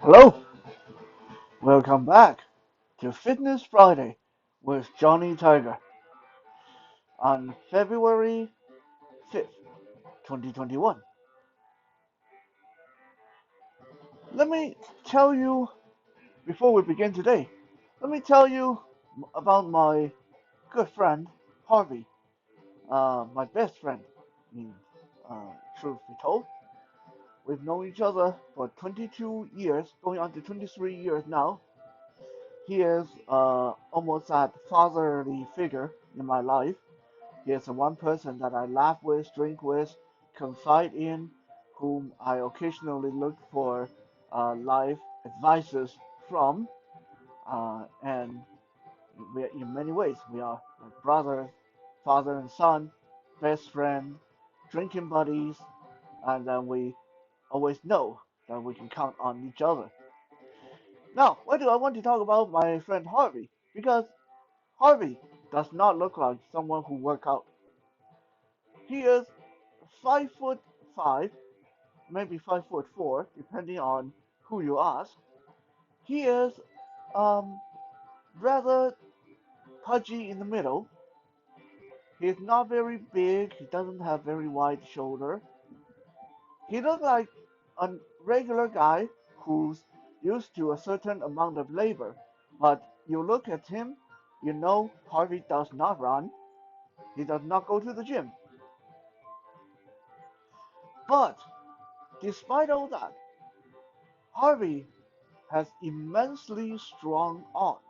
Hello, welcome back to Fitness Friday with Johnny Tiger on February 5th, 2021. Let me tell you, before we begin today, let me tell you about my good friend Harvey, my best friend. I mean, truth be told, we've known each other for 22 years, going on to 23 years now. He is almost that fatherly figure in my life. He is the one person that I laugh with, drink with, confide in, whom I occasionally look for life advices from. And in many ways, we are like brothers, father and son, best friend, drinking buddies, and then we always know that we can count on each other. Now, why do I want to talk about my friend Harvey? Because Harvey does not look like someone who works out. He is 5'5", maybe 5'4", depending on who you ask. He is um, rather pudgy in the middle. He is not very big. He doesn't have very wide shoulder. He looks like a regular guy who's used to a certain amount of labor. But you look at him, you know Harvey does not run. He does not go to the gym. But despite all that, Harvey has immensely strong arms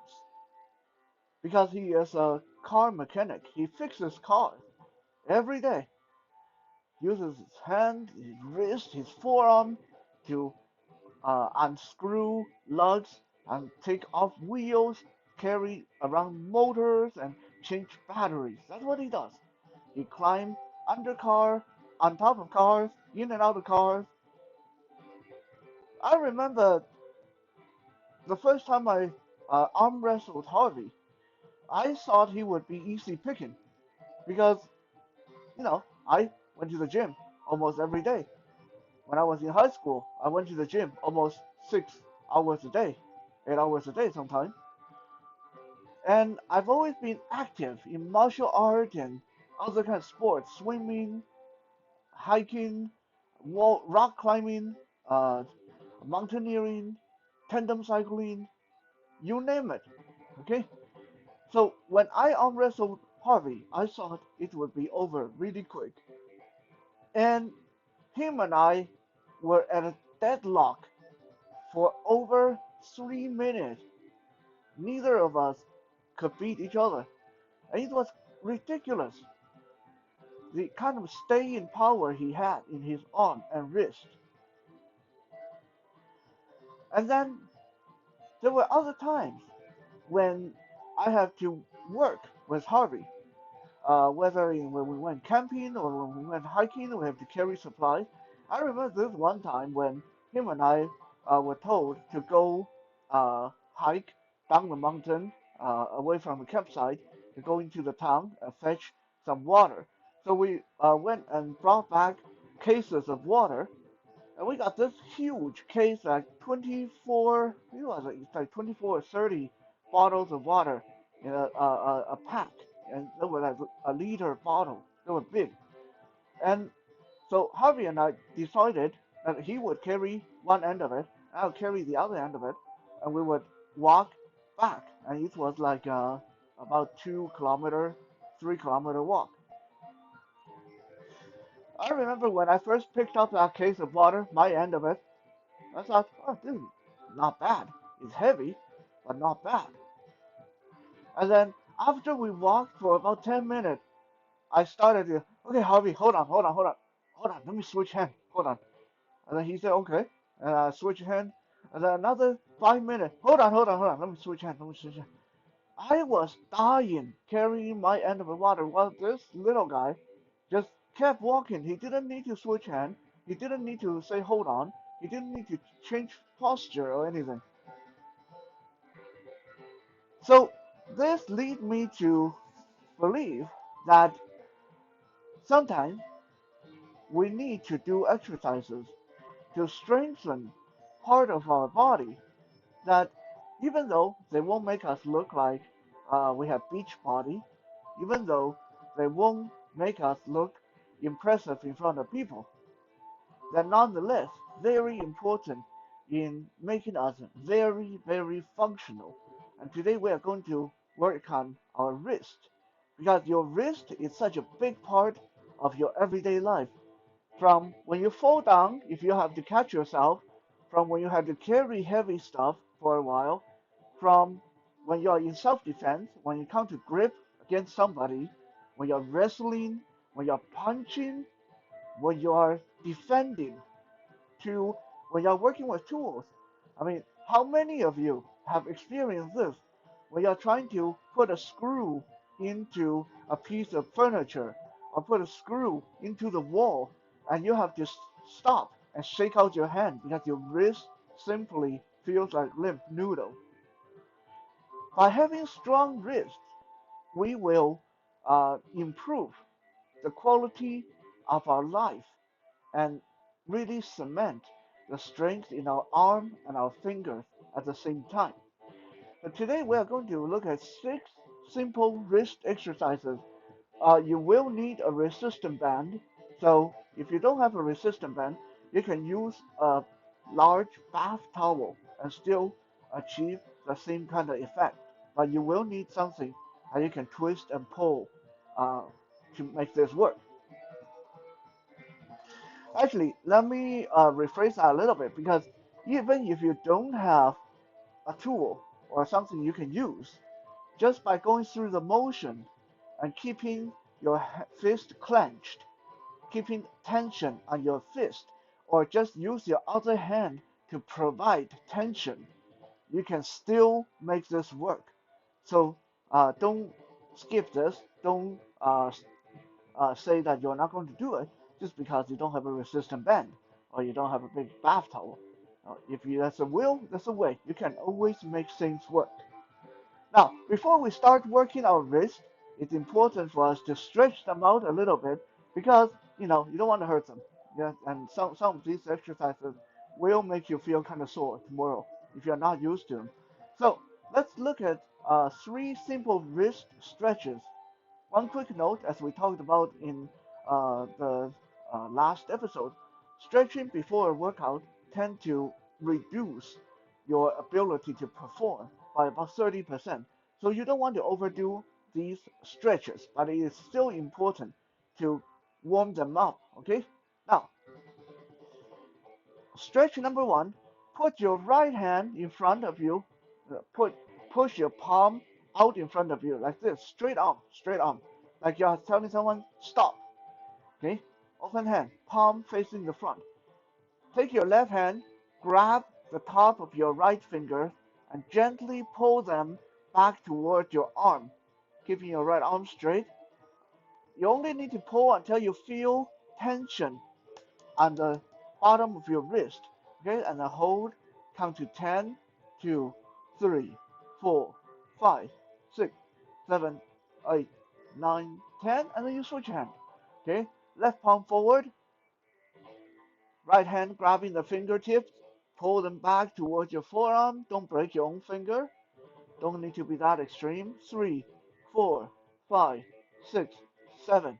because he is a car mechanic. He fixes cars every day. Uses his hand, his wrist, his forearm to unscrew lugs and take off wheels, carry around motors, and change batteries. That's what he does. He climbs under car, on top of cars, in and out of cars. I remember the first time I arm wrestled Harvey. I thought he would be easy picking because, I went to the gym almost every day. When I was in high school, I went to the gym almost 6 hours a day, 8 hours a day sometimes. And I've always been active in martial art and other kind of sports, swimming, hiking, rock climbing, uh, mountaineering, tandem cycling, you name it. Okay? So when I arm wrestled Harvey, I thought it would be over really quick. And him and I were at a deadlock for over 3 minutes. Neither of us could beat each other. And it was ridiculous. The kind of staying power he had in his arm and wrist. And then there were other times when I had to work with Harvey. When we went camping or when we went hiking, we have to carry supplies. I remember this one time when him and I were told to go hike down the mountain away from the campsite to go into the town and fetch some water. So we went and brought back cases of water, and we got this huge case, like 24, it was like, it's like 24 or 30 bottles of water in a pack. And they were like a liter bottle. They were big. And so Harvey and I decided that he would carry one end of it, I'll carry the other end of it, and we would walk back. And it was like about 2 kilometer, 3 kilometer walk. I remember when I first picked up that case of water, my end of it, I thought, oh, this is not bad. It's heavy, but not bad. And then after we walked for about 10 minutes, I started to, okay, Harvey, hold on, let me switch hand, hold on. And then he said, okay, and I switched hand. And then another 5 minutes, hold on, let me switch hand, let me switch hand. I was dying carrying my end of the water while this little guy just kept walking. He didn't need to switch hand. He didn't need to say hold on. He didn't need to change posture or anything. So this lead me to believe that sometimes we need to do exercises to strengthen part of our body that even though they won't make us look like we have beach body, even though they won't make us look impressive in front of people, they're nonetheless very important in making us very, very functional. And today we are going to work on our wrist because your wrist is such a big part of your everyday life. From when you fall down, if you have to catch yourself, from when you have to carry heavy stuff for a while, from when you are in self-defense, when you come to grip against somebody, when you're wrestling, when you're punching, when you are defending, to when you're working with tools. I mean, how many of you have experienced this when you're trying to put a screw into a piece of furniture or put a screw into the wall and you have to stop and shake out your hand because your wrist simply feels like limp noodle. By having strong wrists, we will improve the quality of our life and really cement the strength in our arm and our fingers at the same time. But today we are going to look at 6 simple wrist exercises. You will need a resistance band. So if you don't have a resistance band, you can use a large bath towel and still achieve the same kind of effect. But you will need something that you can twist and pull uh, to make this work. Actually, let me rephrase that a little bit because even if you don't have a tool or something you can use, just by going through the motion and keeping your fist clenched, keeping tension on your fist, or just use your other hand to provide tension, you can still make this work. So don't skip this. Don't say that you're not going to do it just because you don't have a resistant band or you don't have a big bath towel. If you, that's a will, that's a way. You can always make things work. Now, before we start working our wrists, it's important for us to stretch them out a little bit because you don't want to hurt them. Yeah, and some of these exercises will make you feel kind of sore tomorrow if you're not used to them. So let's look at 3 simple wrist stretches. One quick note, as we talked about in the last episode, stretching before a workout tend to reduce your ability to perform by about 30%. So you don't want to overdo these stretches, but it is still important to warm them up. Okay. Now, stretch number 1: put your right hand in front of you. Push your palm out in front of you like this, straight arm, like you're telling someone stop. Okay, open hand, palm facing the front. Take your left hand, grab the top of your right finger, and gently pull them back toward your arm, keeping your right arm straight. You only need to pull until you feel tension on the bottom of your wrist. Okay, and then hold, count to 10, 2, 3, 4, 5, 6, 7, 8, 9, 10, and then you switch hand. Okay, left palm forward, right hand grabbing the fingertips, pull them back towards your forearm. Don't break your own finger. Don't need to be that extreme. 3, 4, 5, 6, 7,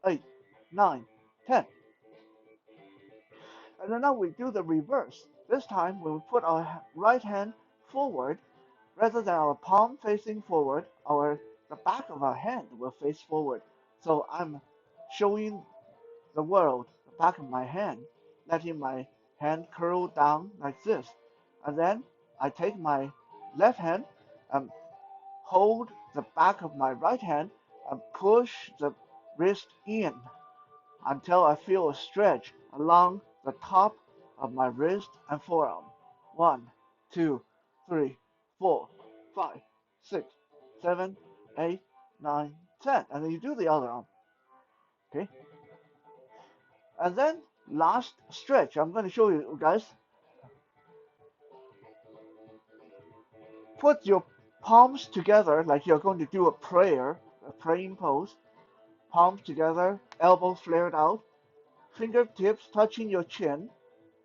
8, 9, 10. And then now we do the reverse. This time we will put our right hand forward rather than our palm facing forward. The back of our hand will face forward. So I'm showing the world the back of my hand, letting my hand curl down like this. And then I take my left hand and hold the back of my right hand and push the wrist in until I feel a stretch along the top of my wrist and forearm. 1, 2, 3, 4, 5, 6, 7, 8, 9, 10. And then you do the other arm. Okay? And then last stretch. I'm going to show you guys. Put your palms together like you're going to do a prayer, a praying pose. Palms together, elbows flared out. fingertips touching your chin,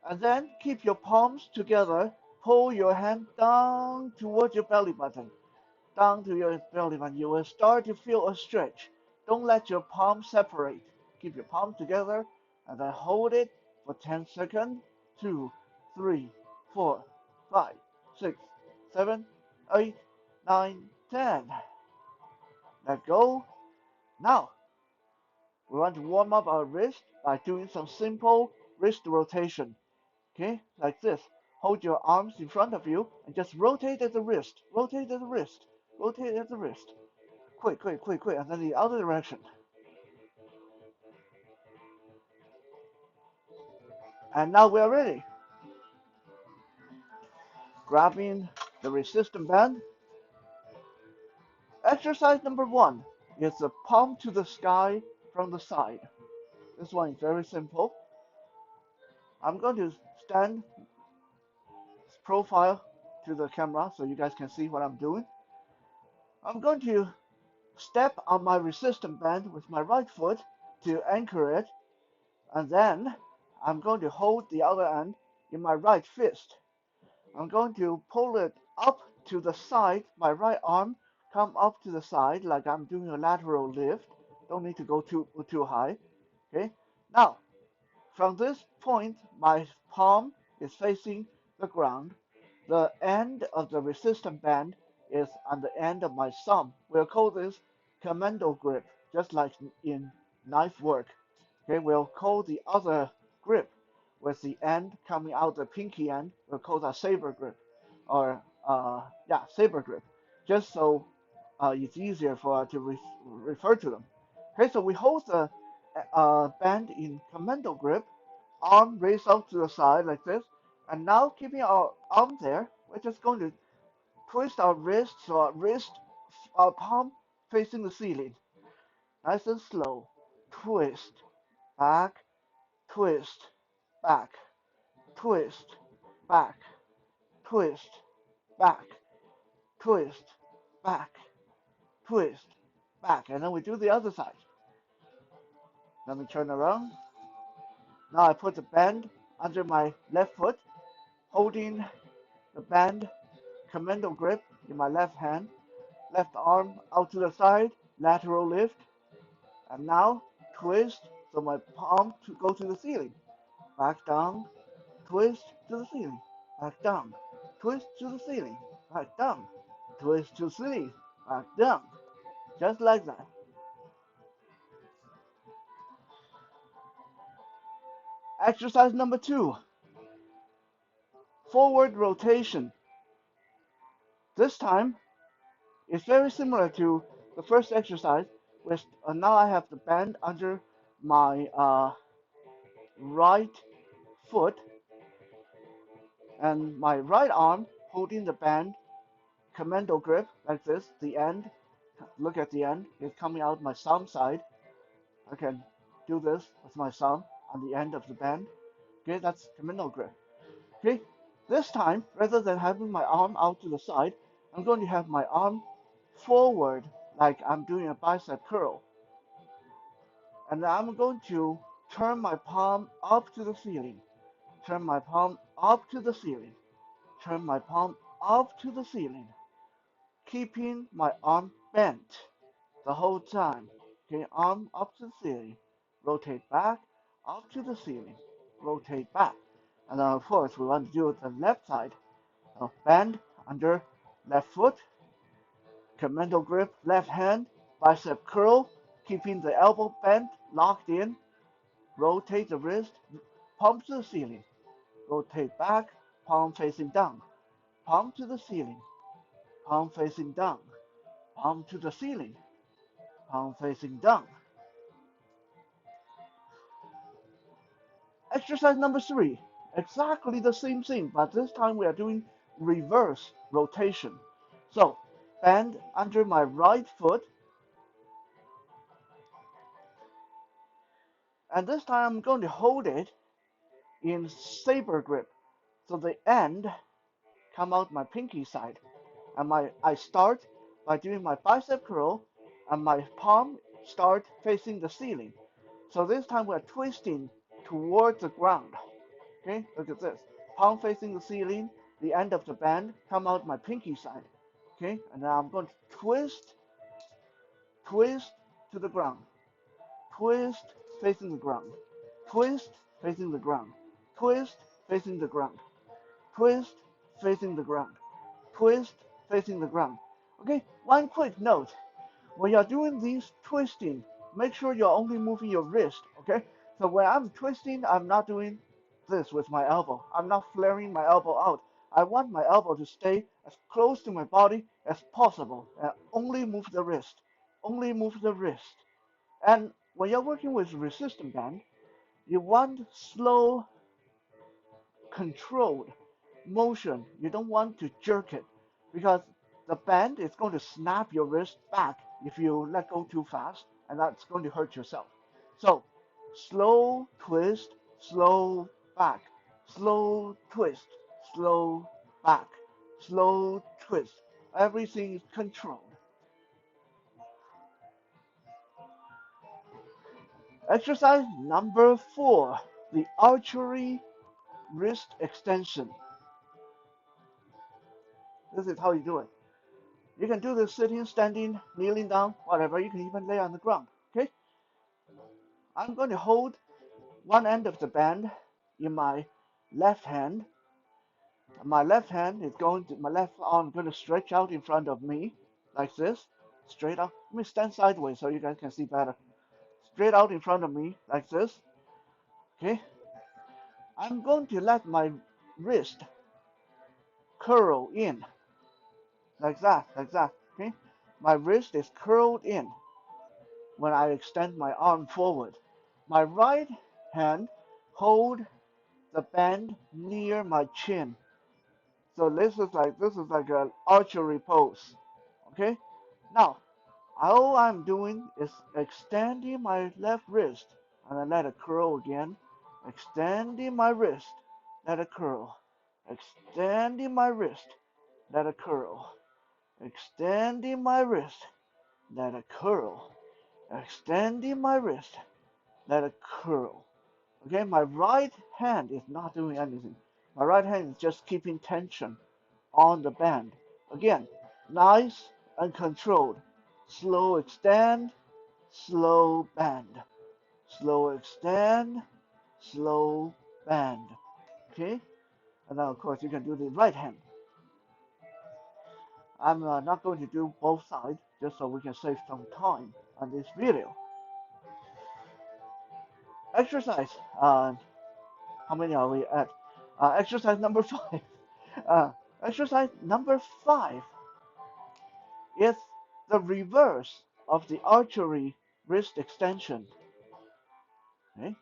and then keep your palms together. Pull your hand down towards your belly button. Down to your belly button. You will start to feel a stretch. Don't let your palms separate. Keep your palms together and then hold it for 10 seconds. 2, 3, 4, 5, 6, 7, 8, 9, 10. Let go. Now, we want to warm up our wrist by doing some simple wrist rotation. Okay, like this. Hold your arms in front of you and just rotate at the wrist. Rotate at the wrist. Rotate at the wrist. Quick, quick, quick, quick. And then the other direction. And now we are ready. Grabbing the resistance band. Exercise number 1 is the palm to the sky from the side. This one is very simple. I'm going to stand profile to the camera so you guys can see what I'm doing. I'm going to step on my resistance band with my right foot to anchor it, and then I'm going to hold the other end in my right fist. I'm going to pull it up to the side, my right arm come up to the side like I'm doing a lateral lift. Don't need to go too high. Okay. Now, from this point, my palm is facing the ground. The end of the resistance band is on the end of my thumb. We'll call this commando grip, just like in knife work. Okay, we'll call the other grip with the end coming out the pinky end. We'll call that saber grip, or yeah, saber grip, just so it's easier for us to refer to them. Okay, so we hold the band in commando grip, arm raised out to the side like this, and now keeping our arm there, we're just going to twist our wrist so our palm facing the ceiling. Nice and slow. Twist, back, twist, back, twist, back, twist, back, twist, back, twist, back. And then we do the other side. Let me turn around. Now I put the band under my left foot, holding the band commando grip in my left hand, left arm out to the side, lateral lift, and now twist so my palm to go to the ceiling. Back down, twist to the ceiling, back down, twist to the ceiling, back down, twist to the ceiling, back down. Just like that. Exercise number 2, forward rotation. This time, it's very similar to the first exercise, with now I have the band under my right foot and my right arm holding the band commando grip like this. The end, look at the end, it's coming out my thumb side. I can do this with my thumb on the end of the band. Okay, that's commando grip. Okay, this time, rather than having my arm out to the side, I'm going to have my arm forward like I'm doing a bicep curl. And I'm going to turn my palm up to the ceiling. Turn my palm up to the ceiling. Turn my palm up to the ceiling. Keeping my arm bent the whole time. Okay, arm up to the ceiling. Rotate back, up to the ceiling. Rotate back. And then of course we want to do the left side. Bend under left foot. Commando grip, left hand. Bicep curl. Keeping the elbow bent, locked in. Rotate the wrist, palm to the ceiling. Rotate back, palm facing down. Palm to the ceiling. Palm facing down. Palm to the ceiling. Palm facing down. Exercise number 3. Exactly the same thing, but this time we are doing reverse rotation. So, bend under my right foot. And this time I'm going to hold it in saber grip. So the end come out my pinky side. And I start by doing my bicep curl and my palm start facing the ceiling. So this time we're twisting towards the ground. Okay, look at this. Palm facing the ceiling, the end of the band come out my pinky side. Okay, and now I'm going to twist to the ground, twist facing the ground, twist facing the ground, twist facing the ground, twist facing the ground, twist facing the ground. Okay, one quick note. When you're doing these twisting, make sure you're only moving your wrist, okay? So when I'm twisting, I'm not doing this with my elbow. I'm not flaring my elbow out. I want my elbow to stay as close to my body as possible and only move the wrist. Only move the wrist. And when you're working with resistance band, you want slow, controlled motion. You don't want to jerk it because the band is going to snap your wrist back if you let go too fast, and that's going to hurt yourself. So, slow twist, slow back, slow twist, slow back, slow twist. Everything is controlled. Exercise number 4, the archery wrist extension. This is how you do it. You can do this sitting, standing, kneeling down, whatever. You can even lay on the ground. Okay? I'm going to hold one end of the band in my left hand. My left hand is going to, my left arm is going to stretch out in front of me like this. Straight out. Let me stand sideways so you guys can see better. Straight out in front of me like this. Okay? I'm going to let my wrist curl in like that, like that. Okay? My wrist is curled in when I extend my arm forward. My right hand hold the band near my chin. So this is like an archery pose. Okay? Now, all I'm doing is extending my left wrist and I let it curl again. Extending my wrist, let it curl. Extending my wrist, let it curl. Extending my wrist, let it curl. Extending my wrist, let it curl. Okay, my right hand is not doing anything. My right hand is just keeping tension on the band. Again, nice and controlled. Slow extend, slow bend. Slow extend, slow bend. Okay, and now of course you can do the right hand. I'm not going to do both sides just so we can save some time on this video. Exercise. How many are we at? Exercise number 5. Uh, exercise number 5 is the reverse of the archery wrist extension. Okay?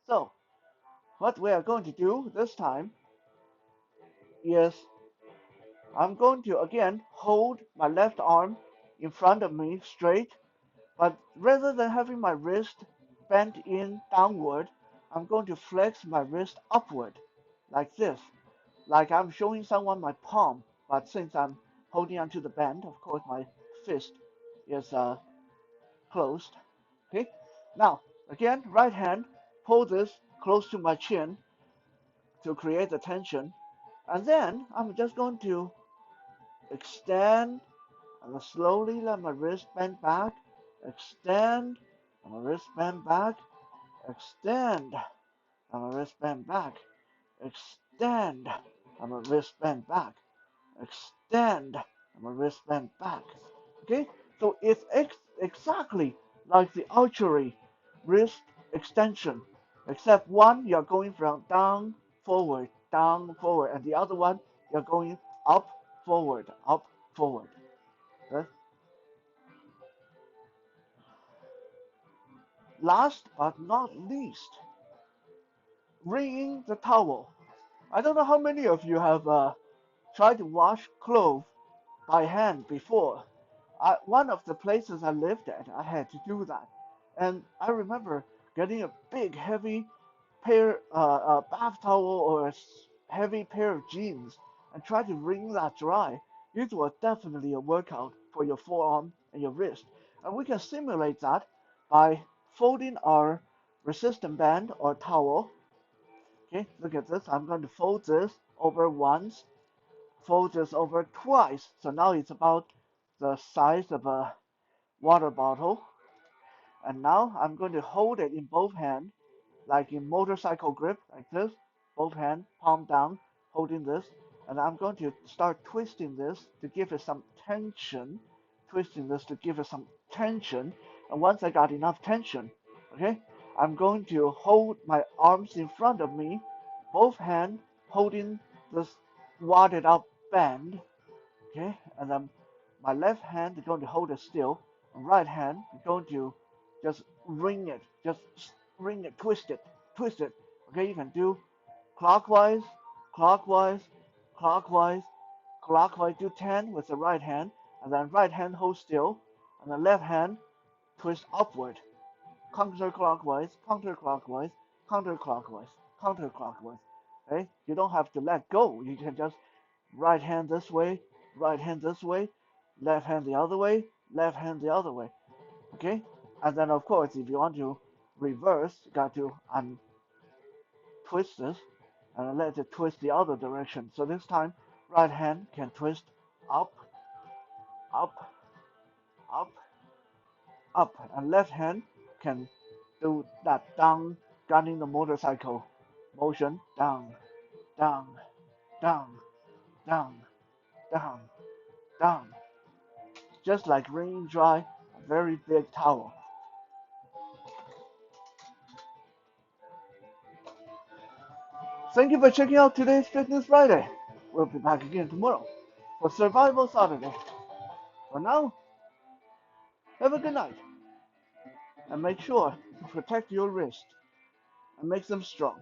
So, what we are going to do this time is I'm going to again hold my left arm in front of me straight, but rather than having my wrist bent in downward, I'm going to flex my wrist upward like this. Like I'm showing someone my palm, but since I'm holding onto the band, of course my fist is closed. Okay. Now again, right hand, pull this close to my chin to create the tension, and then I'm just going to extend and slowly let my wrist bend back, extend, and my wrist bend back, extend, and my wrist bend back, extend, and my wrist bend back, extend, and my wrist bend back. Okay, so it's exactly like the archery wrist extension, except one you're going from down, forward, and the other one you're going up, forward, up, forward. Okay? Last but not least, wringing the towel. I don't know how many of you have tried to wash clothes by hand before. One of the places I lived at, I had to do that. And I remember getting a big, heavy bath towel or a heavy pair of jeans and try to wring that dry. It was definitely a workout for your forearm and your wrist. And we can simulate that by folding our resistant band or towel. Okay, look at this. I'm going to fold this over once, fold this over twice. So now it's about the size of a water bottle. And now I'm going to hold it in both hands, like in motorcycle grip, like this, both hands, palm down, holding this. And I'm going to start twisting this to give it some tension, twisting this to give it some tension. And once I got enough tension, okay, I'm going to hold my arms in front of me, both hands holding this wadded up band, okay, and then my left hand is going to hold it still, and right hand is going to just just ring it, twist it. Okay, you can do clockwise, clockwise, clockwise, clockwise. Do 10 with the right hand, and then right hand hold still, and the left hand twist upward, counterclockwise, counterclockwise, counterclockwise, counterclockwise. Okay, you don't have to let go. You can just right hand this way, right hand this way, left hand the other way, left hand the other way. Okay? And then of course if you want to reverse, you got to untwist this and let it twist the other direction. So this time right hand can twist up, up, up, up, and left hand can do that down, gunning the motorcycle motion, down, down, down, down, down, down, just like wringing dry a very big towel. Thank you for checking out today's Fitness Friday. We'll be back again tomorrow for Survival Saturday. For now, have a good night and make sure to protect your wrist and make them strong.